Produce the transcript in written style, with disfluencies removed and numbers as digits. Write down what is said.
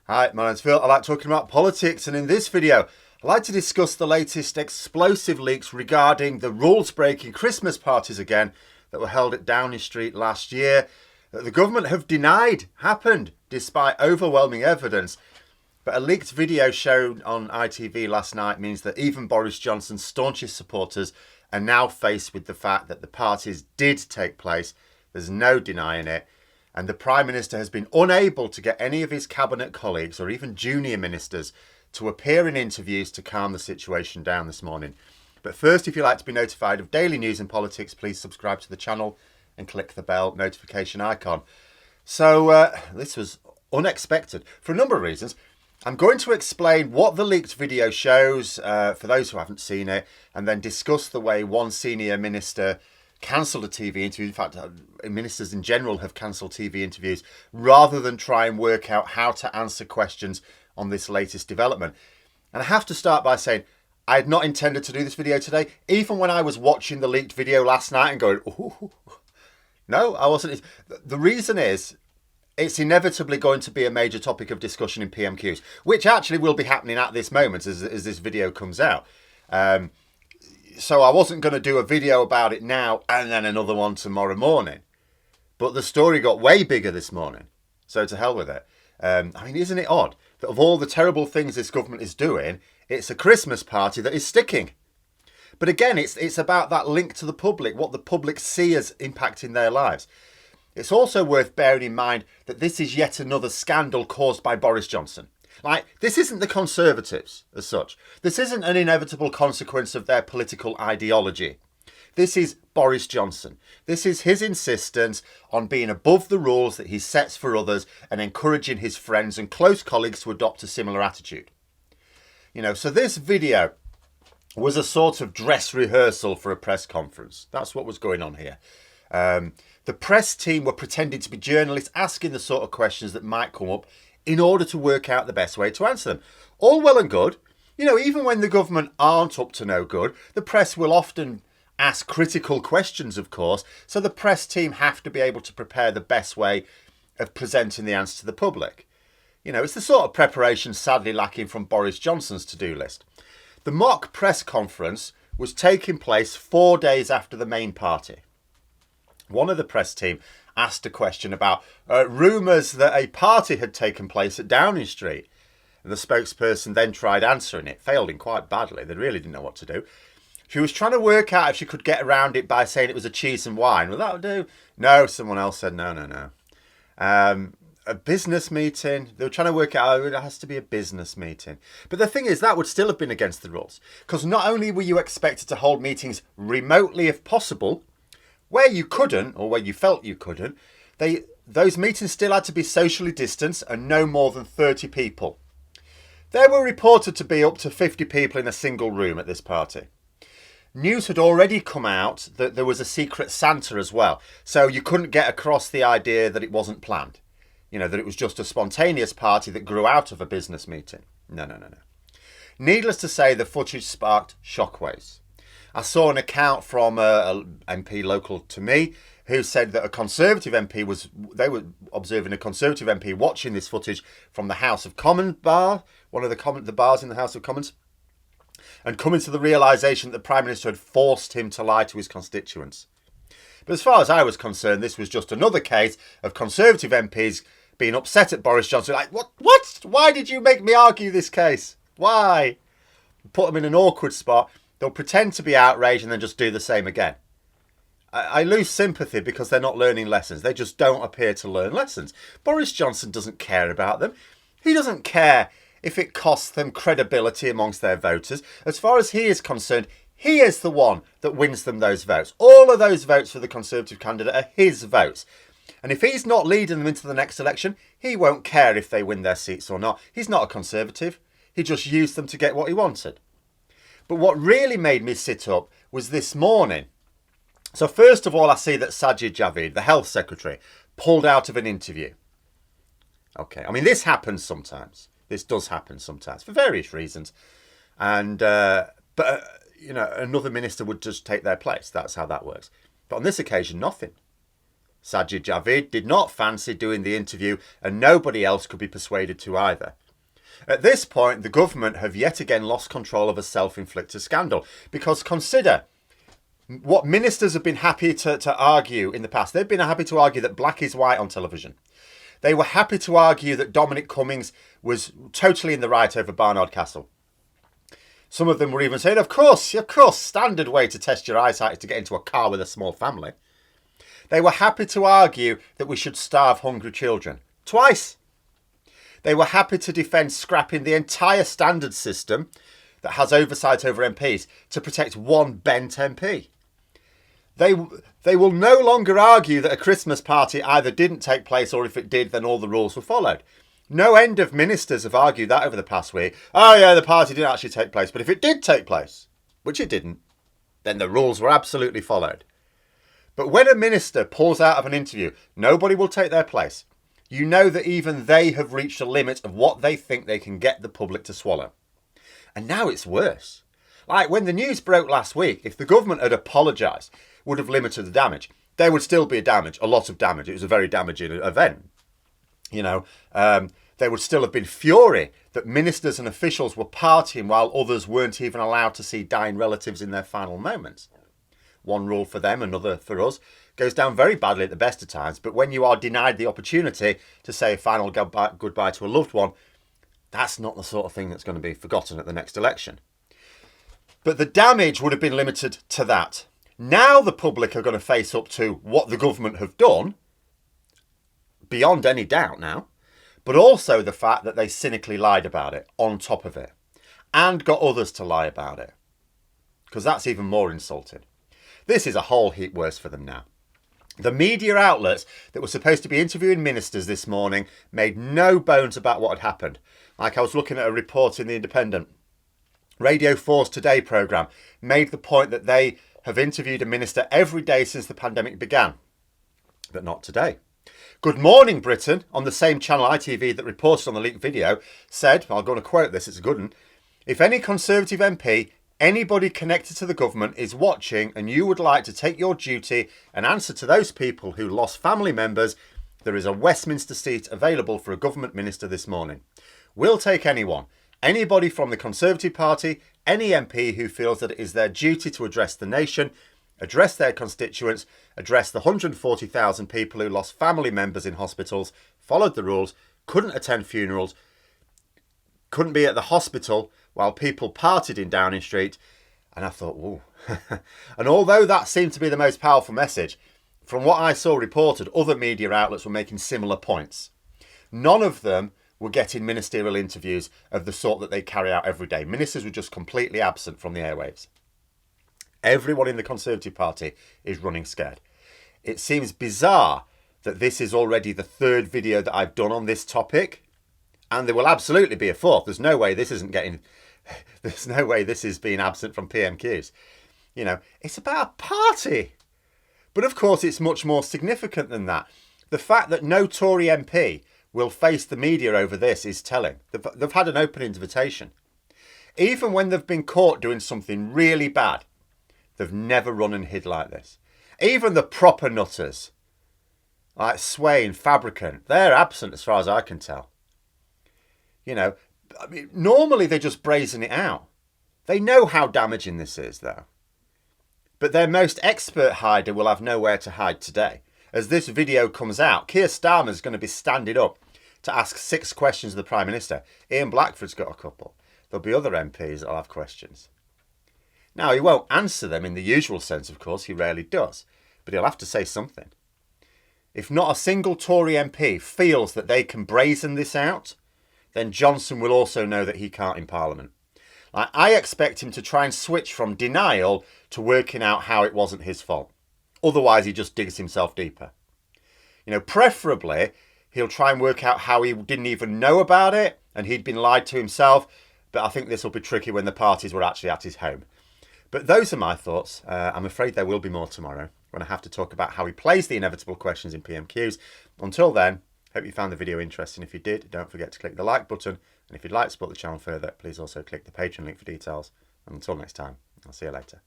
Hi, my name's Phil. I like talking about politics, and in this video, I'd like to discuss the latest explosive leaks regarding the rules-breaking Christmas parties again that were held at Downing Street last year, that the government have denied happened despite overwhelming evidence. But a leaked video shown on ITV last night means that even Boris Johnson's staunchest supporters are now faced with the fact that the parties did take place. There's no denying it. And the Prime Minister has been unable to get any of his cabinet colleagues or even junior ministers to appear in interviews to calm the situation down this morning. But first, if you'd like to be notified of daily news and politics, please subscribe to the channel and click the bell notification icon. So this was unexpected for a number of reasons. I'm going to explain what the leaked video shows for those who haven't seen it, and then discuss the way one senior minister cancelled a TV interview. In fact, ministers in general have cancelled TV interviews rather than try and work out how to answer questions on this latest development. And I have to start by saying I had not intended to do this video today, even when I was watching the leaked video last night and going, ooh. No, I wasn't. The reason is it's inevitably going to be a major topic of discussion in PMQs, which actually will be happening at this moment as this video comes out. So I wasn't going to do a video about it now and then another one tomorrow morning. But the story got way bigger this morning. So to hell with it. I mean, isn't it odd that of all the terrible things this government is doing, it's a Christmas party that is sticking? But again, it's about that link to the public, what the public see as impacting their lives. It's also worth bearing in mind that this is yet another scandal caused by Boris Johnson. Like, this isn't the Conservatives as such. This isn't an inevitable consequence of their political ideology. This is Boris Johnson. This is his insistence on being above the rules that he sets for others and encouraging his friends and close colleagues to adopt a similar attitude. You know, so this video was a sort of dress rehearsal for a press conference. That's what was going on here. The press team were pretending to be journalists, asking the sort of questions that might come up in order to work out the best way to answer them. All well and good. You know, even when the government aren't up to no good, the press will often ask critical questions, of course, so the press team have to be able to prepare the best way of presenting the answer to the public. You know, it's the sort of preparation sadly lacking from Boris Johnson's to-do list. The mock press conference was taking place 4 days after the main party. One of the press team asked a question about rumours that a party had taken place at Downing Street. And the spokesperson then tried answering it, failing quite badly. They really didn't know what to do. She was trying to work out if she could get around it by saying it was a cheese and wine. Well, that would do. No, someone else said no. A business meeting. They were trying to work out, it has to be a business meeting. But the thing is, that would still have been against the rules. Because not only were you expected to hold meetings remotely if possible, where you couldn't, or where you felt you couldn't, those meetings still had to be socially distanced and no more than 30 people. There were reported to be up to 50 people in a single room at this party. News had already come out that there was a secret Santa as well, so you couldn't get across the idea that it wasn't planned. You know, that it was just a spontaneous party that grew out of a business meeting. No. Needless to say, the footage sparked shockwaves. I saw an account from a MP local to me who said that a Conservative MP they were observing a Conservative MP watching this footage from the House of Commons bar, one of the bars in the House of Commons, and coming to the realisation that the Prime Minister had forced him to lie to his constituents. But as far as I was concerned, this was just another case of Conservative MPs being upset at Boris Johnson. Like, what? Why did you make me argue this case? Why? Put them in an awkward spot. They'll pretend to be outraged and then just do the same again. I lose sympathy because they're not learning lessons. They just don't appear to learn lessons. Boris Johnson doesn't care about them. He doesn't care if it costs them credibility amongst their voters. As far as he is concerned, he is the one that wins them those votes. All of those votes for the Conservative candidate are his votes. And if he's not leading them into the next election, he won't care if they win their seats or not. He's not a Conservative. He just used them to get what he wanted. But what really made me sit up was this morning. So first of all, I see that Sajid Javid, the Health Secretary, pulled out of an interview. Okay, I mean, this happens sometimes. This does happen sometimes for various reasons. And, you know, another minister would just take their place. That's how that works. But on this occasion, nothing. Sajid Javid did not fancy doing the interview, and nobody else could be persuaded to either. At this point, the government have yet again lost control of a self-inflicted scandal, because consider what ministers have been happy to argue in the past. They've been happy to argue that black is white on television. They were happy to argue that Dominic Cummings was totally in the right over Barnard Castle. Some of them were even saying, of course, standard way to test your eyesight is to get into a car with a small family. They were happy to argue that we should starve hungry children. Twice. They were happy to defend scrapping the entire standard system that has oversight over MPs to protect one bent MP. They will no longer argue that a Christmas party either didn't take place or if it did, then all the rules were followed. No end of ministers have argued that over the past week. Oh yeah, the party didn't actually take place, but if it did take place, which it didn't, then the rules were absolutely followed. But when a minister pulls out of an interview, nobody will take their place. You know that even they have reached a limit of what they think they can get the public to swallow. And now it's worse. Like when the news broke last week, if the government had apologised, would have limited the damage. There would still be a lot of damage. It was a very damaging event. There would still have been fury that ministers and officials were partying while others weren't even allowed to see dying relatives in their final moments. One rule for them, another for us, goes down very badly at the best of times, but when you are denied the opportunity to say a final goodbye to a loved one, that's not the sort of thing that's going to be forgotten at the next election. But the damage would have been limited to that. Now the public are going to face up to what the government have done, beyond any doubt now, but also the fact that they cynically lied about it on top of it and got others to lie about it, because that's even more insulting. This is a whole heap worse for them now. The media outlets that were supposed to be interviewing ministers this morning made no bones about what had happened. Like I was looking at a report in The Independent. Radio 4's Today programme made the point that they have interviewed a minister every day since the pandemic began, but not today. Good Morning Britain, on the same channel ITV that reported on the leaked video, said, I'm going to quote this, it's a good one, if any Conservative MP, anybody connected to the government is watching and you would like to take your duty and answer to those people who lost family members, there is a Westminster seat available for a government minister this morning. We'll take anyone, anybody from the Conservative Party, any MP who feels that it is their duty to address the nation, address their constituents, address the 140,000 people who lost family members in hospitals, followed the rules, couldn't attend funerals, couldn't be at the hospital while people partied in Downing Street. And I thought, whoa. And although that seemed to be the most powerful message, from what I saw reported, other media outlets were making similar points. None of them were getting ministerial interviews of the sort that they carry out every day. Ministers were just completely absent from the airwaves. Everyone in the Conservative Party is running scared. It seems bizarre that this is already the third video that I've done on this topic, and there will absolutely be a fourth. There's no way this is being absent from PMQs. You know, it's about a party. But of course, it's much more significant than that. The fact that no Tory MP will face the media over this is telling. They've had an open invitation. Even when they've been caught doing something really bad, they've never run and hid like this. Even the proper nutters, like Sway and Fabricant, they're absent as far as I can tell. You know, I mean, normally they just brazen it out. They know how damaging this is, though. But their most expert hider will have nowhere to hide today. As this video comes out, Keir Starmer's going to be standing up to ask 6 questions of the Prime Minister. Ian Blackford's got a couple. There'll be other MPs that'll have questions. Now, he won't answer them in the usual sense, of course, he rarely does, but he'll have to say something. If not a single Tory MP feels that they can brazen this out, then Johnson will also know that he can't in Parliament. I expect him to try and switch from denial to working out how it wasn't his fault. Otherwise, he just digs himself deeper. You know, preferably, he'll try and work out how he didn't even know about it and he'd been lied to himself, but I think this will be tricky when the parties were actually at his home. But those are my thoughts. I'm afraid there will be more tomorrow when I have to talk about how he plays the inevitable questions in PMQs. Until then, hope you found the video interesting. If you did, don't forget to click the like button. And if you'd like to support the channel further, please also click the Patreon link for details. And until next time, I'll see you later.